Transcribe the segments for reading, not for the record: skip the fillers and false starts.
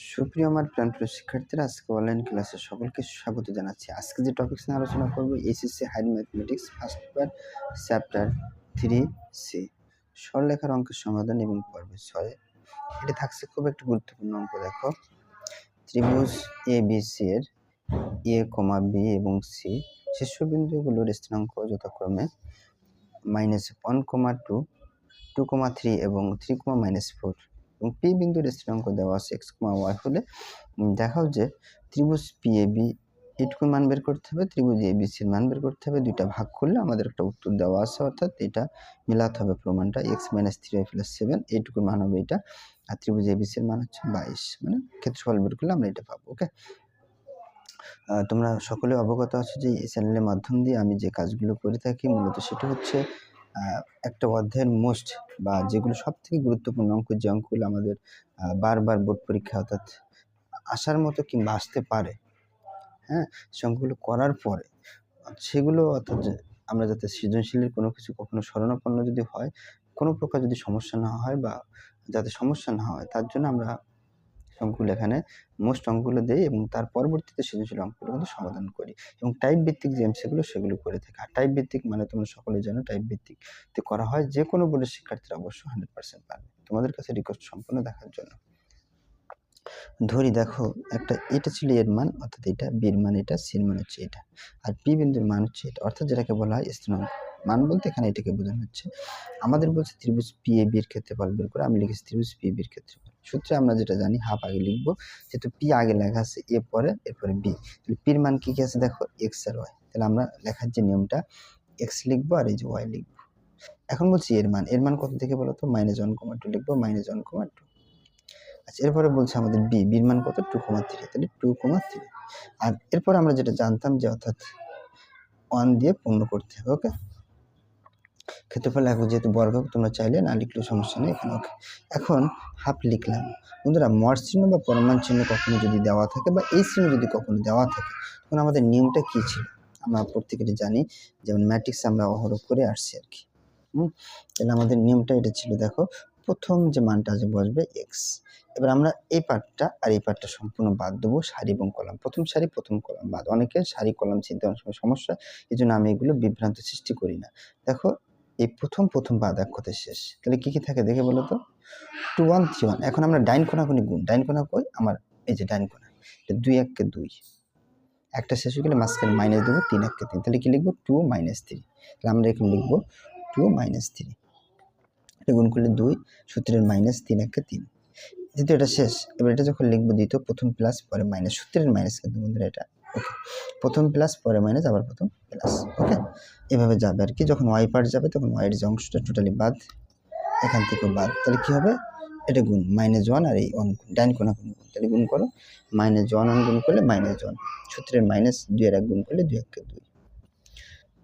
সুপ্রিয় আমার প্রাণপ্রিয় শিক্ষার্থীরা, আজকে অনলাইন ক্লাসে সকলকে স্বাগত জানাচ্ছি। আজকে যে টপিকস নিয়ে আলোচনা করব, SSC higher mathematics first paper chapter 3C সরলরেখার অঙ্কের সমাধান এবং পর্ব 6। এটা থাকছে খুব একটা গুরুত্বপূর্ণ অঙ্ক। দেখো, ত্রিভুজ ABC এর A, B এবং C শীর্ষবিন্দুগুলোর স্থানাঙ্ক যথাক্রমে -1, 2, 3 এবং 3, -4 এবং পি বিন্দুর স্থানাঙ্ক দেওয়া আছে x, y হলে দেখাও যে ত্রিভুজ PAB এটুকুর মান বের করতে হবে, ত্রিভুজ ABC এর মান বের করতে হবে। দুইটা ভাগ করলে আমাদের একটা উত্তর দেওয়া আছে, অর্থাৎ এটা মিলাতে হবে প্রমাণটা। x - 3y + 7 এইটুকুর মান হবে এটা, আর ত্রিভুজ ABC এর মান হচ্ছে 22। মানে ক্ষেত্রফল বের করলে আমরা এটা পাবো। ওকে, তোমরা সকলে অবগত আছো যে এই চ্যানেলের মাধ্যম দিয়ে আমি যে কাজগুলো করে থাকি মূলত সেটা হচ্ছে একটা অধ্যায়ের মোস্ট বা যেগুলো সব থেকে গুরুত্বপূর্ণ অঙ্ক, যে অঙ্কগুলো আমাদের বারবার বোর্ড পরীক্ষা অর্থাৎ আসার মতো কিংবা আসতে পারে, হ্যাঁ, সে অঙ্কগুলো করার পরে সেগুলো অর্থাৎ আমরা যাতে সৃজনশীলের কোনো কিছু কখনো শরণাপন্ন যদি হয়, কোনো প্রকার যদি সমস্যা না হয় বা যাতে সমস্যা না হয়, তার জন্য আমরা অঙ্কগুলো এখানে মোস্ট অঙ্কগুলো দেই এবং তার পরবর্তীতে সৃজনশীল অঙ্কগুলো কিন্তু সমাধান করি এবং টাইপ ভিত্তিক যে এমসিকিউগুলো সেগুলো করে থাকি। আর টাইপ ভিত্তিক মানে তোমরা সকলেই জানো, টাইপ ভিত্তিকতে করা হয় যে কোনো বোর্ডের শিক্ষার্থীরা অবশ্যই 100% পারবে। তোমাদের কাছে রিকোয়েস্ট সম্পূর্ণ দেখার জন্য। ধরি দেখো, একটা এটা ছিল এর মান, অর্থাৎ এটা বির মান, এটা সির মান হচ্ছে এটা, আর পি বিন্দুর মান হচ্ছে এটা, অর্থাৎ যেটাকে বলা হয় স্থানাঙ্ক। মান বলতে এখানে এটাকে বোঝানো হচ্ছে। আমাদের বলছে ত্রিভুজ PAB এর ক্ষেত্রফল বের করে। আমি লিখেছি ত্রিভুজ PAB এর ক্ষেত্রফল। সূত্রে আমরা যেটা জানি, হাফ আগে লিখবো, যেহেতু পি আগে লেখা আছে, এ পরে, এরপরে বি। তাহলে পির মান কি কি আছে দেখো, এক্স আর ওয়াই। তাহলে আমরা লেখার যে নিয়মটা, এক্স লিখবো আর এই যে ওয়াই লিখবো। এখন বলছি এর মান, এর মান কত থেকে বলো তো, -1, 2 লিখবো, -1, 2। আচ্ছা, এরপরে বলছে আমাদের বির মান কত, 2,3। তাহলে 2,3। আর এরপর আমরা যেটা জানতাম যে অর্থাৎ 1 দিয়ে পূর্ণ করতে হবে। ওকে, ক্ষেত্রফল লেখো, যেহেতু বর্গ তোমরা চাইলে না লিখলেও সমস্যা নেই এখানে। ওকে, এখন হাফ লিখলাম। বন্ধুরা, মর চিহ্ন বা পরমান চিহ্ন কখনো যদি দেওয়া থাকে বা এই চিহ্ন যদি কখনো দেওয়া থাকে, তখন আমাদের নিয়মটা কি ছিল আমরা প্রত্যেকেরই জানি, যেমন ম্যাট্রিক্স আমরা অহরহ করে আসছি আর কি। তাহলে আমাদের নিয়মটা এটা ছিল, দেখো, প্রথম যে মানটা যে বসবে এক্স। এবার আমরা এই পার্টটা আর এই পার্টটা সম্পূর্ণ বাদ দেবো, সারি এবং কলাম, প্রথম সারি প্রথম কলাম বাদ। অনেকের সারি কলাম চিনতে অনেক সময় সমস্যা, এই জন্য আমি এগুলো বিভ্রান্ত সৃষ্টি করি না। দেখো, এই প্রথম বাদ এক কথায় শেষ। তাহলে কি কি থাকে দেখে বলো তো, 2, 1, 3, 1। এখন আমরা ডাইন কোণাকুনি গুণ, ডাইন কোণা কই আমার, এই যে ডাইন কোণা, 2 1 কে 2, একটা শেষ হয়ে গেলে মাঝখানে মাইনাস দেবো, 3 1 কে 3। তাহলে কি লিখবো, 2 - 3। তাহলে আমরা এখানে লিখবো 2 - 3। এটা গুণ করলে 2, সূত্রের -3 1 কে 3। যেহেতু এটা শেষ, এবার এটা যখন লিখবো দ্বিতীয়, প্রথম প্লাস পরে মাইনাস, সূত্রের মাইনাস কিন্তু বন্ধুরা এটা। ওকে, প্রথম প্লাস পরে মাইনাস আবার প্রথম প্লাস। ওকে, এভাবে যাবে আর কি। যখন ওয়াই পার্ট যাবে তখন ওয়াইয়ের যে অংশটা টোটালি বাদ, এখান থেকেও বাদ। তাহলে কি হবে, এটা গুণ -1 আর এই 1 ডাইন কোণাকুনি গুণ। তাহলে গুণ করো, -1 গুণ করলে -1, সূত্রের -2 এর 1 গুণ করলে 2 1 কে 2।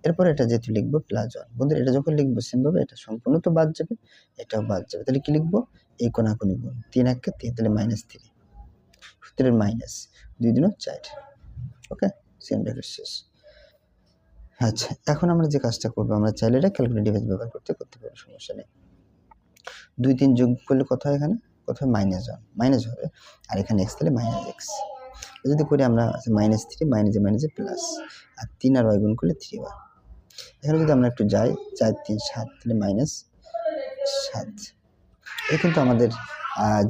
এরপর এটা যেহেতু লিখবো +1। বন্ধুরা, এটা যখন লিখবো সেমভাবে এটা সম্পূর্ণ তো বাদ যাবে, এটাও বাদ যাবে। তাহলে কি লিখবো, এই কোণাকুনি গুণ, 3 1 কে 3, তাহলে -3, সূত্রের মাইনাস, 2 2 4। ওকে, সেম ব্র্যাকেট শেষ। আচ্ছা, এখন আমরা যে কাজটা করবো, আমরা চাইলে এটা ক্যালকুলেটর ডিভাইস ব্যবহার করতে পারবো, সমস্যা নেই। 2 3 যোগ করলে কত হয়, এখানে কত হয়, -1 মাইনাস হবে, আর এখানে x, তাহলে -x। যদি করি আমরা -3 মাইনাসে প্লাস, আর 3 আর y গুণ করলে 3y। এখানে যদি আমরা একটু যাই, 4 3 7, তাহলে -7। এই কিন্তু আমাদের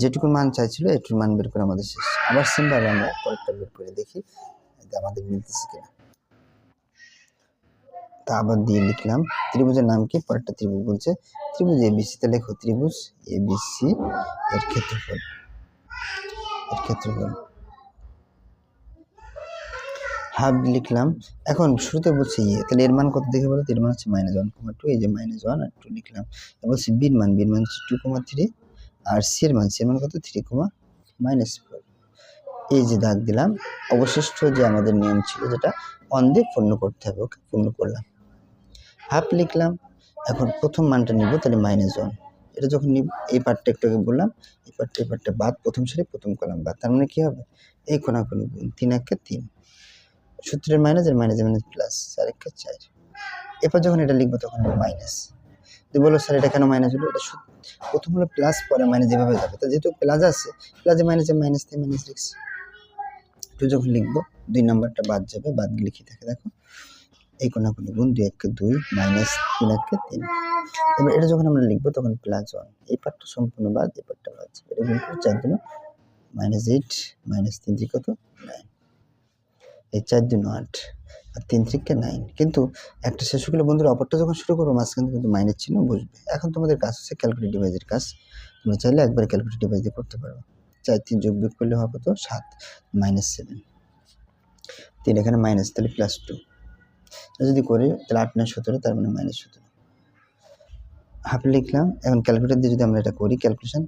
যেটুকুর মান চাইছিল এটুকুর মান বের করে আমাদের শেষ। আবার সিম্পলভাবে আমরা পরেরটা বের করে দেখি আমাদের মিলতেছে কিনা। তা আবার দিয়ে লিখলাম, ত্রিভুজের নাম কি, পরেরটা ত্রিভুজ বলছে ত্রিভুজ ABC। তে লেখো ত্রিভুজ ABC এর ক্ষেত্রফল, হাফ লিখলাম। এখন শুরুতে বলছি তাহলে এর মান কত দেখে বলো, এর মান হচ্ছে -1, 2। এই যে -1 আর 2 লিখলাম। বলছি বির মান হচ্ছে 2,3, আর সির মান কত, 3, -4। এই যে দাগ দিলাম। অবশিষ্ট যে আমাদের নিয়ম ছিল, যেটা অন দিয়ে পূর্ণ করতে হবে, ওকে, পূর্ণ করলাম। হাফ লিখলাম। এখন প্রথম মানটা নিব, তাহলে -1। এটা যখন নিব, এই পার্টটা একটু আগে বললাম, এই পার্টটা বাদ, প্রথম সারি প্রথম কলাম বাদ। তার মানে কি হবে, এই কোণাকুনি গুণ, 3 1 কে 3, সূত্রের মাইনাস, এর মাইনাস প্লাস, 4 1 কে 4। এরপর যখন এটা লিখবো তখন মাইনাস, যদি বলো স্যার এটা কেন মাইনাস হলো, এটা প্রথম হলো প্লাস পরে মাইনাস যেভাবে যাবে, তো যেহেতু প্লাস আছে প্লাসে মাইনাসে মাইনাস দিয়ে মাইনাস লিখছি। একটু যখন লিখবো 2 নাম্বারটা বাদ যাবে, বাদ গেলে কি থাকে দেখো, এই কোনাকুনি গুণ 2 1 2 মাইনাস 3 1 3। এবার এটা যখন আমরা লিখবো তখন প্লাস 1, এই পার্টটা সম্পূর্ণ বাদ, এই পার্টটা বাদ যাবে। এটা গুণ করে 4 2 মাইনাস 8 মাইনাস 3 3 কত 9, এই 4 2 8 আর 3 3 কে 9। কিন্তু একটা শেষ হলে বন্ধুরা অপরটা যখন শুরু করবো মাঝখানে কিন্তু মাইনাস চিহ্ন বসবে। এখন তোমাদের কাজ হচ্ছে ক্যালকুলেট ডিভাইসের কাজ, তোমরা চাইলে একবার ক্যালকুলেট ডিভাইস দিয়ে করতে পারো। 4 3 যোগ বিয়োগ করলে হবে কত 7 মাইনাস 7, 3 এখানে মাইনাস তাহলে প্লাস 2, যদি করি তাহলে 8 9 17, তার মানে মাইনাস 17 হাফ লিখলাম। এখন ক্যালকুলেটর দিয়ে যদি আমরা এটা করি ক্যালকুলেশন,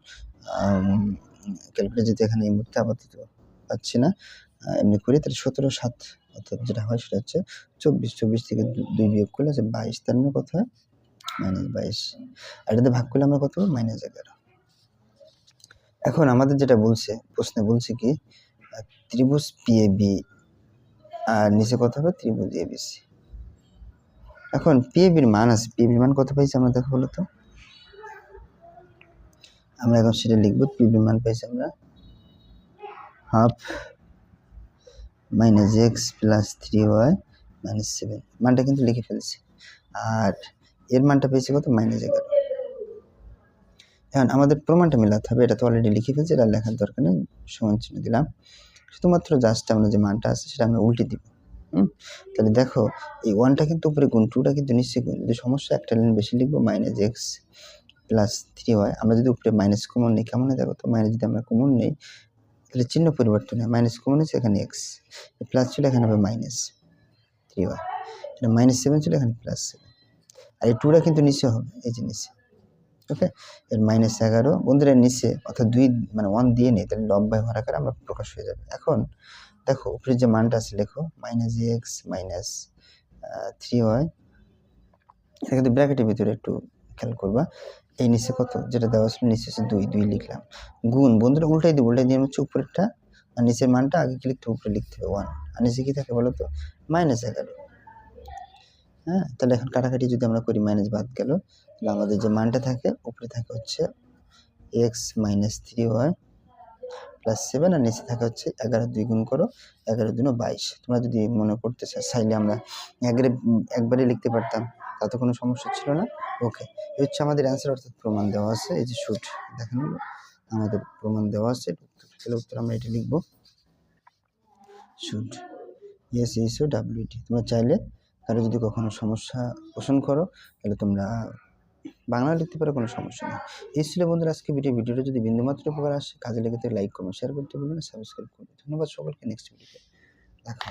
ক্যালকুলেটর যদি এখানে এই মুহূর্তে আপাতত পাচ্ছি না, এমনি করি তাহলে 17 7, অর্থাৎ যেটা হয় সেটা হচ্ছে 24, 24 থেকে 2 বিয়োগ করলে আছে 22, তার মানে কত হয় মাইনাস 22, আর এটাতে ভাগ করলে আমরা কত মাইনাস 11। এখন আমাদের যেটা বলছে প্রশ্নে বলছে কি ত্রিভুজ পিএবি আর নিচে কত হবে ত্রিভুজ এবিসি। এখন পিএবির মান আছে, পিএবির মান কত পাইছি আমরা দেখো বলো তো, আমরা এখন সেটা লিখবো। পিএবির মান পাইছি আমরা half minus x plus 3y minus 7, মানটা কিন্তু লিখে ফেলছি। আর এর মানটা পেয়েছি কত মাইনাস 11। এখন আমাদের প্রমাণটা মেলাতে হবে, এটা তো অলরেডি লিখে ফেলছি, এটা লেখার দরকার নেই, সমান চিহ্ন দিলাম। শুধুমাত্র জাস্ট আমরা যে মানটা আছে সেটা আমরা উল্টে দিব। তাহলে দেখো এই 1টা কিন্তু উপরে গুণ, 2টা কিন্তু নিচে গুণ। যদি সমস্যা একটা লাইন বেশি লিখবো মাইনাস এক্স প্লাস 3y, আমরা যদি উপরে মাইনাস কমন নিই কেমন দেখো তো, মাইনাস যদি আমরা কমন নিই তাহলে চিহ্ন পরিবর্তন হয়, মাইনাস কমন হচ্ছে এখানে এক্স, প্লাস ছিল এখানে হবে মাইনাস 3y, এটা মাইনাস 7 ছিল এখানে প্লাস 7, আর এই 2টা কিন্তু নিচে হবে, এই যে নিচে। ওকে, এর মাইনাস 11 বন্ধুরা নিচে, অর্থাৎ 2 মানে 1 দিয়ে নেই, তাহলে লব বাই হর আকারে আমরা প্রকাশ হয়ে যাবে। এখন দেখো উপরে যে মানটা আছে লেখো মাইনাস এক্স মাইনাস 3y, এটা কিন্তু ব্র্যাকেটের ভিতরে একটু খেয়াল করবা। এই নিচে কত যেটা দেওয়া ছিল নিচে হচ্ছে 2, 2 লিখলাম, গুণ বন্ধুরা উল্টাই দিব, উল্টাই দিয়ে হচ্ছে উপরেরটা আর নিচের মানটা আগে কি লিখতে উপরে লিখতে হবে 1, আর নিচে কি থাকে বলো তো মাইনাস 11। হ্যাঁ, তাহলে এখন কাটাকাটি যদি আমরা করি মাইনাস বাদ গেল, তাহলে আমাদের যে মানটা থাকে উপরে থাকে হচ্ছে এক্স মাইনাস 3y প্লাস 7, আর নিচে থাকে হচ্ছে 11 2 গুণ করো, 11 2 22। তোমরা যদি মনে করতে চাইলে আমরা একবারে লিখতে পারতাম, তাতে কোনো সমস্যা ছিল না। ওকে, এই হচ্ছে আমাদের অ্যান্সার, অর্থাৎ প্রমাণ দেওয়া আছে, এই যে শুট দেখানো হলো আমাদের প্রমাণ দেওয়া আছে। তাহলে উত্তর আমরা এটা লিখবো shoot S H O WT. তোমরা চাইলে কারো যদি কখনো সমস্যা পোষণ করো তাহলে তোমরা বাংলা লিখতে পারো, কোনো সমস্যা নেই। এই ছিল বন্ধুরা আজকে ভিডিওটা যদি বিন্দুমাত্র উপকার আসে কাজে লেগে লাইক কমেন্ট শেয়ার করতে ভুলবেন না, সাবস্ক্রাইব করবেন। ধন্যবাদ সকলকে, নেক্সট ভিডিওতে দেখা।